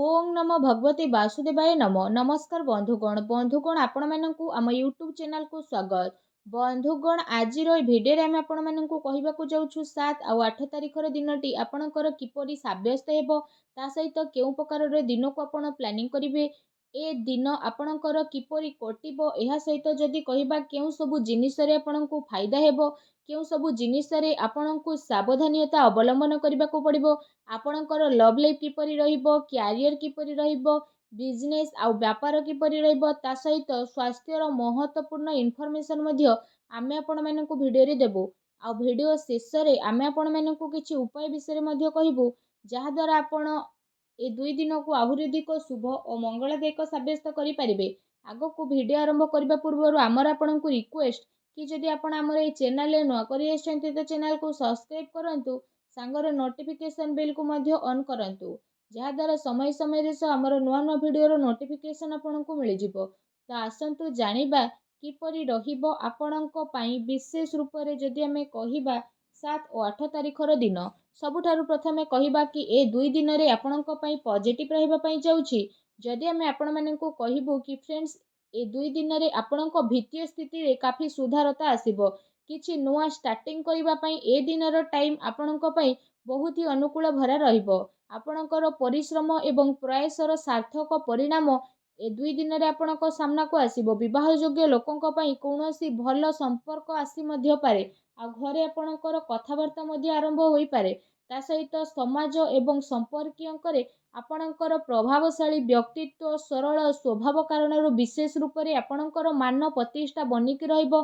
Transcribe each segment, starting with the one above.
ओम नमो भगवते वासुदेवाय नमो नमस्कार बंधुगण आपण मानकु आम यूट्यूब चैनल को स्वागत। बंधुगण आज भिडियो आम आपण मानकु कहबाकू जाउछु 7 और 8 तारिखर दिनटी आपणकर किपरि साब्यस्त हेबो ता सहित केउ प्रकार दिन को आपण प्लानिंग करिवे ए दिन आपणकर किपरि कटिबो एहा सहित जदि कहबा केउ सबु जिनिस रे आपणकु फायदा हेबो केउ सबु जिनिस रे आपणकु सावधानियता अवलंबन करबाकू पड़िबो आपणकर लव लाइफ किपरि रहिबो क्यारियर किपरि रहिबो बिजनेस आउ व्यापार किपरि रहिबो ता सहित स्वास्थ्यर महत्वपूर्ण इनफॉरमेशन मध्य आमे आपण मानकु भिडियो रे देबो आ भिडियो शेष रे आमे आपण मानकु किछि उपाय विषय रे मध्य कहिबो जहा द्वारा आपण ए 2 दिन को आहुरि अधिक शुभ और मंगलदायक साब्यस्त करि परिबे। आगो को वीडियो आरंभ करबा पूर्व आमर आपनकु रिक्वेस्ट कि जदि आपण आमर ए चैनल रे नुआ करि आछन्ते तो चैनल को सब्सक्राइब करंतु सांगर नोटिफिकेशन बेल को मध्य ऑन करंतु जहा द्वारा समय समय रे आमर नुआ नुआ वीडियो रो नोटिफिकेशन आपनकु मिलि जिवो। तो आसंतु जानिबा किपरि रहिबो आपणको पई विशेष रूप रे जदि हमें कहिबा 7 और 8 तारिखर दिन सबुठारु प्रथमे कहिबा कि ए 2 दिन रे आपणको पई पॉजिटिव रहिबा पई जाउछि। जदि हमें आपण माननकु कहिबो कि फ्रेंड्स ए 2 दिन रे आपणको भित्तीय स्थिति रे काफी सुधारता आसीबो किछि नुआ स्टार्टिंग करिबा पई ए दिनर टाइम आपणको पई बहुत ही अनुकूल भरा रहिबो आपणकर परिश्रम एवं प्रयासर सार्थक परिणाम ए 2 दिन रे आपणको सामना को आसीबो। विवाह योग्य लोकंको पई कोनोसी भलो संपर्क आसी मध्य पारे आ घरे आपणकर कथावार्ता मध्य आरंभ होई पारे ता सहित समाज एवं संपर्कीयंकरे आपणकर प्रभावशाली व्यक्तित्व सरल स्वभाव कारणरू विशेष रूप रे आपणकर मान प्रतिष्ठा बनिकी रहिबो।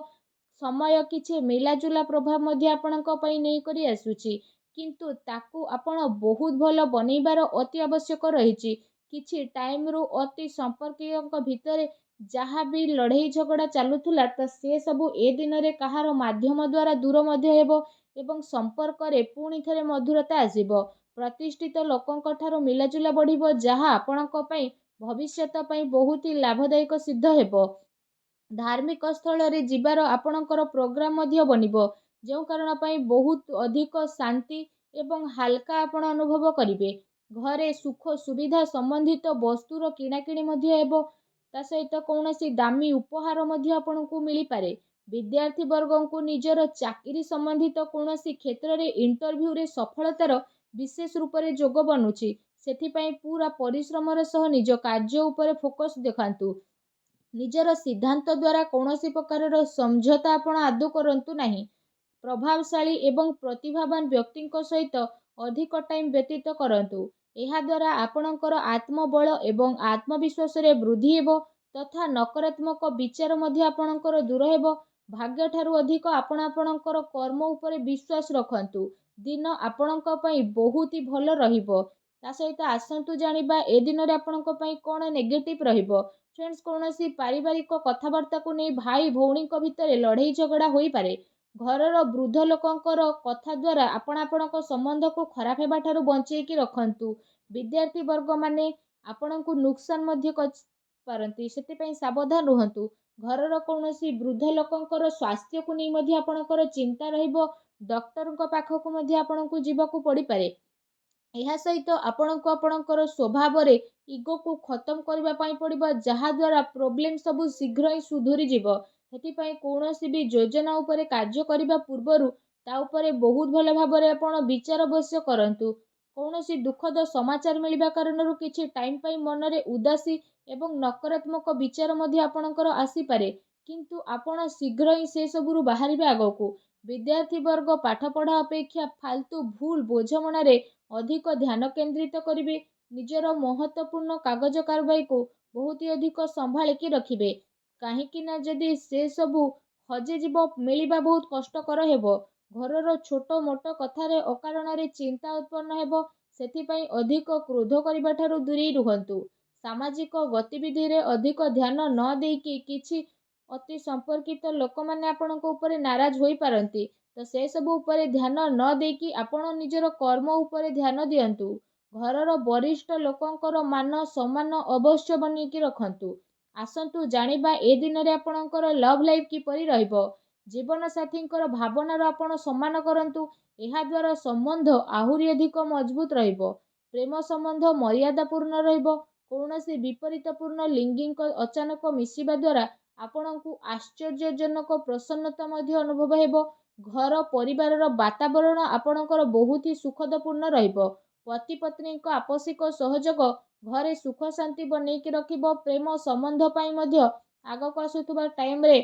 समय किछि मिलाजुला प्रभाव मध्य आपणको पई नै करी आसुछि किंतु ताकू आपण बहुत भलो बनैबार अति आवश्यक रहिछि। किछि टाइम रु अति संपर्कीयंक भितरे जहाँ भी लड़ाई झगड़ा चलुथुला त से सबु ए दिन रे कहार माध्यम द्वारा दूर मध्य हेबो एवं संपर्क रे पुणी थरे मधुरता आसीबो प्रतिष्ठित लोकंक ठारो मिलाजुला बढ़िबो जहाँ आपणको पई भविष्यत पई बहुत ही लाभदायक सिद्ध हेबो। धार्मिक स्थल रे जिबार आपणकर प्रोग्राम मध्य बनिबो जो कारण पई बहुत अधिक शांति एवं हल्का आपण अनुभव करिवे। घरे सुख सुविधा संबंधित वस्तुर किणाकिणी मध्य हेबो ता सहित कौनसी दामी उपहार मध्य आपणकु मिली पारे। विद्यार्थी वर्गंकु निजर चाकरी संबंधित कौनसी क्षेत्र रे इंटरव्यू रे सफलतार विशेष रूप रे जोग बनुछि सेथि पई पूरा परिश्रमर सह निज कार्य उपरे फोकस देखांतु। निजर सिद्धांत द्वारा कौनसी प्रकार समझौता आपण आदौ करंतु नाही। प्रभावशाली एवं प्रतिभावान व्यक्तिंक सहित अधिक टाइम व्यतीत करंतु एहा द्वारा आपणकर आत्मबल एवं आत्मविश्वास रे वृद्धि हेबो तथा नकारात्मक विचार मध्य आपणकर दूर हेबो। भाग्य ठारू अधिक आपण आपणकर कर्म उपरे विश्वास रखंतु दिन आपणक पई बहुत ही भलो रहिबो। ता सहित आसंतु जानिबा ए दिन रे आपणक पई कोन नेगेटिव रहिबो। फ्रेंड्स कौनसी पारिवारिक कथावार्ता को नहीं भाई भौणी भितर लड़ाई झगड़ा होई पारे। घरर वृद्ध लोकंकर कथा द्वारा आपणक संबंध को खराब हेबा ठारू बंचेकी रखंतु। विद्यार्थी वर्ग माने आपणकु नुकसान मध्य पारंती सेति पई सावधान रहंतु। घरर कौनसी वृद्ध लोकंकर स्वास्थ्य को नहीं मध्य आपणकर चिंता रहिबो डॉक्टरଙ୍କ पाखकु मध्य आपणकु जीवाकू पड़ी पारे। एहा सहित आपणको आपणकर स्वभाव रे इगो को खत्म करबा पई पड़िबो जहा द्वारा प्रॉब्लम सब शीघ्र ही सुधुरी जिवो। हेति पई कोनोसी भी योजना उपरे कार्य करिबा पूर्वरु ता उपरे बहुत भलो भाबरे आपण विचार अवश्य करंतु। कौनसी दुखद समाचार मिलिबा कारणरू किछि टाइम पई मनरे उदासी एवं नकारात्मक विचार मध्य आपणकर आसी पारे किंतु आपण शीघ्र ही से सबुरु बाहरिबे आगोकू। विद्यार्थी वर्ग पाठ पढ़ा अपेक्षा फालतू भूल बोझमणा रे अधिक ध्यान केंद्रित करिवे। निजर महत्वपूर्ण कागज कारबाई को बहुत ही अधिक संभाळिकी रखिबे काहेकि ना जदि से सबु हजे जीव मिलिबा बहुत कष्टकर हेबो। घरर छोट मोट कथारे अकारण रे चिंता उत्पन्न हेबो सेथि पई अधिक क्रोध करिबा ठारू दूरी रुहंतु। सामाजिक गतिविधि रे अधिक ध्यान न देकी किछि अति संपर्कित लोक माने आपणको ऊपर नाराज होई पारंती तो से सब ऊपर ध्यान न देकी आपण निजर कर्म ऊपर ध्यान दियंतु। घरर वरिष्ठ लोकंकर मान सम्मान अवश्य बनिकी रखंतु। आसंतु जानिबा ए दिन रे आपणकर लव लाइफ किपरि रहिबो। जीवन साथींकर भावनार आपण सम्मान करंतु एहा द्वारा संबंध आहुरी अधिक मजबूत रहिबो। ପ୍ରେମ ସମ୍ବନ୍ଧ ମର୍ୟାଦାପୂର୍ଣ୍ଣ ରହିବ। କୌଣସି ବିପରୀତପୂର୍ଣ୍ଣ ଲିଙ୍ଗୀଙ୍କ ଅଚାନକ ମିଶିବା ଦ୍ୱାରା ଆପଣଙ୍କୁ ଆଶ୍ଚର୍ଯ୍ୟଜନକ ପ୍ରସନ୍ନତା ମଧ୍ୟ ଅନୁଭବ ହେବ। ଘର ପରିବାରର ବାତାବରଣ ଆପଣଙ୍କର ବହୁତ ହି ସୁଖଦପୂର୍ଣ୍ଣ ରହିବ। ପତି ପତ୍ନୀଙ୍କ ଆପୋଷିକ ସହଯୋଗ ଘରେ ସୁଖ ଶାନ୍ତି ବନେଇକି ରଖିବ। ପ୍ରେମ ସମ୍ବନ୍ଧ ପାଇଁ ମଧ୍ୟ ଆଗକୁ ଆସୁଥିବା ଟାଇମରେ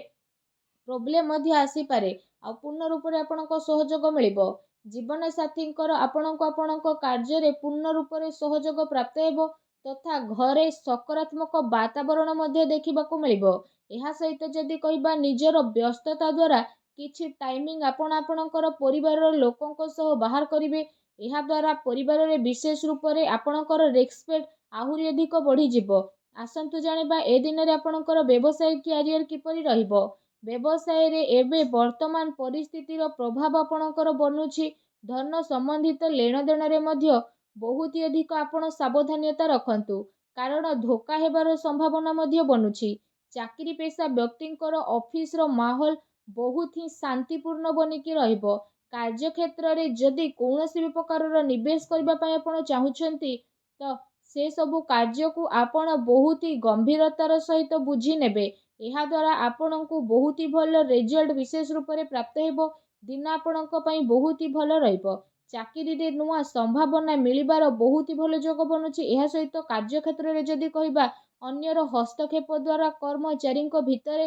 ପ୍ରୋବ୍ଲେମ ମଧ୍ୟ ଆସିପାରେ, ଆଉ ପୂର୍ଣ୍ଣ ରୂପରେ ଆପଣଙ୍କ ସହଯୋଗ ମିଳିବ। ଜୀବନସାଥୀଙ୍କର ଆପଣଙ୍କୁ ଆପଣଙ୍କ କାର୍ଯ୍ୟରେ ପୂର୍ଣ୍ଣ ରୂପରେ ସହଯୋଗ ପ୍ରାପ୍ତ ହେବ ତଥା ଘରେ ସକାରାତ୍ମକ ବାତାବରଣ ମଧ୍ୟ ଦେଖିବାକୁ ମିଳିବ। ଏହା ସହିତ ଯଦି କହିବା ନିଜର ବ୍ୟସ୍ତତା ଦ୍ୱାରା କିଛି ଟାଇମିଂ ଆପଣ ଆପଣଙ୍କର ପରିବାରର ଲୋକଙ୍କ ସହ ବାହାର କରିବେ। ଏହା ଦ୍ୱାରା ପରିବାରରେ ବିଶେଷ ରୂପରେ ଆପଣଙ୍କର ରେସ୍ପେକ୍ଟ ଆହୁରି ଅଧିକ ବଢ଼ିଯିବ। ଆସନ୍ତୁ ଜାଣିବା ଏ ଦିନରେ ଆପଣଙ୍କର ବ୍ୟବସାୟ କ୍ୟାରିୟର କିପରି ରହିବ। ବ୍ୟବସାୟରେ ଏବେ ବର୍ତ୍ତମାନ ପରିସ୍ଥିତିର ପ୍ରଭାବ ଆପଣଙ୍କର ବନୁଛି। ଧନ ସମ୍ବନ୍ଧିତ ଲେଣଦେଣରେ ମଧ୍ୟ ବହୁତ ଅଧିକ ଆପଣ ସାବଧାନତା ରଖନ୍ତୁ, କାରଣ ଧୋକା ହେବାର ସମ୍ଭାବନା ମଧ୍ୟ ବନୁଛି। ଚାକିରି ପେଶା ବ୍ୟକ୍ତିଙ୍କର ଅଫିସର ମାହୋଲ ବହୁତ ହିଁ ଶାନ୍ତିପୂର୍ଣ୍ଣ ବନିକି ରହିବ। କାର୍ଯ୍ୟକ୍ଷେତ୍ରରେ ଯଦି କୌଣସି ବି ପ୍ରକାରର ନିବେଶ କରିବା ପାଇଁ ଆପଣ ଚାହୁଁଛନ୍ତି ତ ସେ ସବୁ କାର୍ଯ୍ୟକୁ ଆପଣ ବହୁତ ହି ଗମ୍ଭୀରତାର ସହିତ ବୁଝି ନେବେ। ଏହା ଦ୍ୱାରା ଆପଣଙ୍କୁ ବହୁତ ହି ଭଲ ରେଜଲ୍ଟ ବିଶେଷ ରୂପରେ ପ୍ରାପ୍ତ ହେବ। ଦିନ ଆପଣଙ୍କ ପାଇଁ ବହୁତ ହି ଭଲ ରହିବ। ଚାକିରିରେ ନୂଆ ସମ୍ଭାବନା ମିଳିବାର ବହୁତ ହି ଭଲ ଯୋଗ ବନୁଛି। ଏହା ସହିତ କାର୍ଯ୍ୟକ୍ଷେତ୍ରରେ ଯଦି କହିବା ଅନ୍ୟର ହସ୍ତକ୍ଷେପ ଦ୍ୱାରା କର୍ମଚାରୀଙ୍କ ଭିତରେ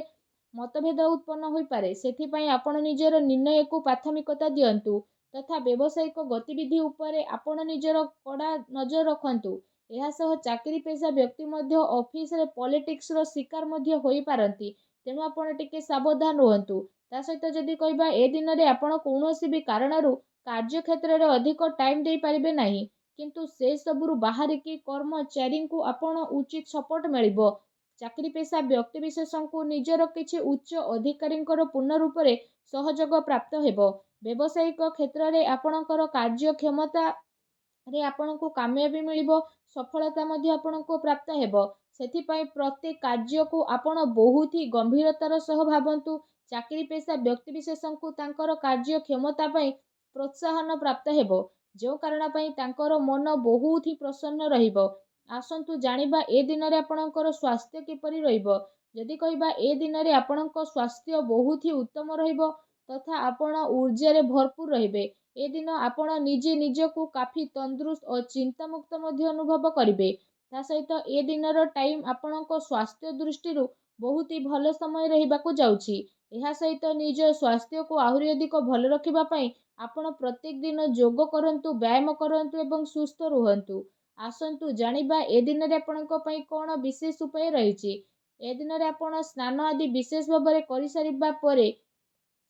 ମତଭେଦ ଉତ୍ପନ୍ନ ହୋଇପାରେ। ସେଥିପାଇଁ ଆପଣ ନିଜର ନିର୍ଣ୍ଣୟକୁ ପ୍ରାଥମିକତା ଦିଅନ୍ତୁ ତଥା ବ୍ୟବସାୟିକ ଗତିବିଧି ଉପରେ ଆପଣ ନିଜର କଡ଼ା ନଜର ରଖନ୍ତୁ। ଏହା ସହ ଚାକିରି ପେଶା ବ୍ୟକ୍ତି ମଧ୍ୟ ଅଫିସରେ ପଲିଟିକ୍ସର ଶିକାର ମଧ୍ୟ ହୋଇପାରନ୍ତି, ତେଣୁ ଆପଣ ଟିକେ ସାବଧାନ ରୁହନ୍ତୁ। ତା ସହିତ ଯଦି କହିବା ଏ ଦିନରେ ଆପଣ କୌଣସି ବି କାରଣରୁ କାର୍ଯ୍ୟକ୍ଷେତ୍ରରେ ଅଧିକ ଟାଇମ ଦେଇପାରିବେ ନାହିଁ, କିନ୍ତୁ ସେ ସବୁରୁ ବାହାରିକି କର୍ମଚାରୀଙ୍କୁ ଆପଣ ଉଚିତ ସପୋର୍ଟ ମିଳିବ। ଚାକିରି ପେଶା ବ୍ୟକ୍ତିବିଶେଷଙ୍କୁ ନିଜର କିଛି ଉଚ୍ଚ ଅଧିକାରୀଙ୍କର ପୂର୍ଣ୍ଣ ରୂପରେ ସହଯୋଗ ପ୍ରାପ୍ତ ହେବ। ବ୍ୟବସାୟିକ କ୍ଷେତ୍ରରେ ଆପଣଙ୍କର କାର୍ଯ୍ୟକ୍ଷମତାରେ ଆପଣଙ୍କୁ କାମୟାବୀ ମିଳିବ। ସଫଳତା ମଧ୍ୟ ଆପଣଙ୍କୁ ପ୍ରାପ୍ତ ହେବ। ସେଥିପାଇଁ ପ୍ରତ୍ୟେକ କାର୍ଯ୍ୟକୁ ଆପଣ ବହୁତ ହି ଗମ୍ଭୀରତାର ସହ ଭାବନ୍ତୁ। ଚାକିରି ପେଶା ବ୍ୟକ୍ତିବିଶେଷଙ୍କୁ ତାଙ୍କର କାର୍ଯ୍ୟକ୍ଷମତା ପାଇଁ ପ୍ରୋତ୍ସାହନ ପ୍ରାପ୍ତ ହେବ, ଯେଉଁ କାରଣ ପାଇଁ ତାଙ୍କର ମନ ବହୁତ ହି ପ୍ରସନ୍ନ ରହିବ। ଆସନ୍ତୁ ଜାଣିବା ଏ ଦିନରେ ଆପଣଙ୍କର ସ୍ୱାସ୍ଥ୍ୟ କିପରି ରହିବ। ଯଦି କହିବା ଏ ଦିନରେ ଆପଣଙ୍କ ସ୍ୱାସ୍ଥ୍ୟ ବହୁତ ହି ଉତ୍ତମ ରହିବ ତଥା ଆପଣ ଊର୍ଜାରେ ଭରପୁର ରହିବେ। ଏ ଦିନ ଆପଣ ନିଜେ ନିଜକୁ କାଫି ତନ୍ଦୁରୁସ୍ତ ଓ ଚିନ୍ତାମୁକ୍ତ ମଧ୍ୟ ଅନୁଭବ କରିବେ। ତା ସହିତ ଏ ଦିନର ଟାଇମ ଆପଣଙ୍କ ସ୍ୱାସ୍ଥ୍ୟ ଦୃଷ୍ଟିରୁ ବହୁତ ହି ଭଲ ସମୟ ରହିବାକୁ ଯାଉଛି। ଏହା ସହିତ ନିଜ ସ୍ୱାସ୍ଥ୍ୟକୁ ଆହୁରି ଅଧିକ ଭଲ ରଖିବା ପାଇଁ ଆପଣ ପ୍ରତ୍ୟେକ ଦିନ ଯୋଗ କରନ୍ତୁ, ବ୍ୟାୟାମ କରନ୍ତୁ ଏବଂ ସୁସ୍ଥ ରୁହନ୍ତୁ। ଆସନ୍ତୁ ଜାଣିବା ଏ ଦିନରେ ଆପଣଙ୍କ ପାଇଁ କ'ଣ ବିଶେଷ ଉପାୟ ରହିଛି। ଏ ଦିନରେ ଆପଣ ସ୍ନାନ ଆଦି ବିଶେଷ ଭାବରେ କରିସାରିବା ପରେ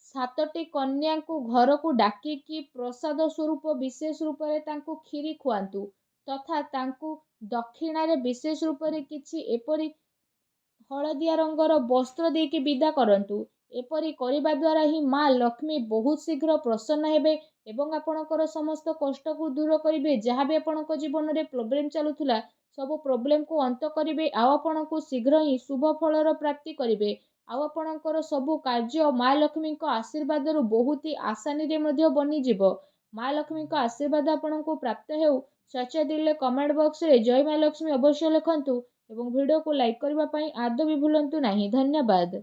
7ଟି କନ୍ୟାଙ୍କୁ ଘରକୁ ଡାକିକି ପ୍ରସାଦ ସ୍ୱରୂପ ବିଶେଷ ରୂପରେ ତାଙ୍କୁ କ୍ଷୀରି ଖୁଆନ୍ତୁ ତଥା ତାଙ୍କୁ ଦକ୍ଷିଣାରେ ବିଶେଷ ରୂପରେ କିଛି ଏପରି ହଳଦିଆ ରଙ୍ଗର ବସ୍ତ୍ର ଦେଇକି ବିଦା କରନ୍ତୁ। ଏପରି କରିବା ଦ୍ୱାରା ହିଁ ମା ଲକ୍ଷ୍ମୀ ବହୁତ ଶୀଘ୍ର ପ୍ରସନ୍ନ ହେବେ ଏବଂ ଆପଣଙ୍କର ସମସ୍ତ କଷ୍ଟକୁ ଦୂର କରିବେ। ଯାହା ବି ଆପଣଙ୍କ ଜୀବନରେ ପ୍ରୋବ୍ଲେମ ଚାଲୁଥିଲା ସବୁ ପ୍ରୋବ୍ଲେମକୁ ଅନ୍ତ କରିବେ, ଆଉ ଆପଣଙ୍କୁ ଶୀଘ୍ର ହିଁ ଶୁଭ ଫଳର ପ୍ରାପ୍ତି କରିବେ। ଆଉ ଆପଣଙ୍କର ସବୁ କାର୍ଯ୍ୟ ମା ଲକ୍ଷ୍ମୀଙ୍କ ଆଶୀର୍ବାଦରୁ ବହୁତ ହି ଆସାନୀରେ ମଧ୍ୟ ବନିଯିବ। ମା ଲକ୍ଷ୍ମୀଙ୍କ ଆଶୀର୍ବାଦ ଆପଣଙ୍କୁ ପ୍ରାପ୍ତ ହେଉ। ସଚ୍ଚା ଦିଲରେ କମେଣ୍ଟ ବକ୍ସରେ ଜୟ ମା ଲକ୍ଷ୍ମୀ ଅବଶ୍ୟ ଲେଖନ୍ତୁ ଏବଂ ଭିଡ଼ିଓକୁ ଲାଇକ୍ କରିବା ପାଇଁ ଆଦୌ ବି ଭୁଲନ୍ତୁ ନାହିଁ। ଧନ୍ୟବାଦ।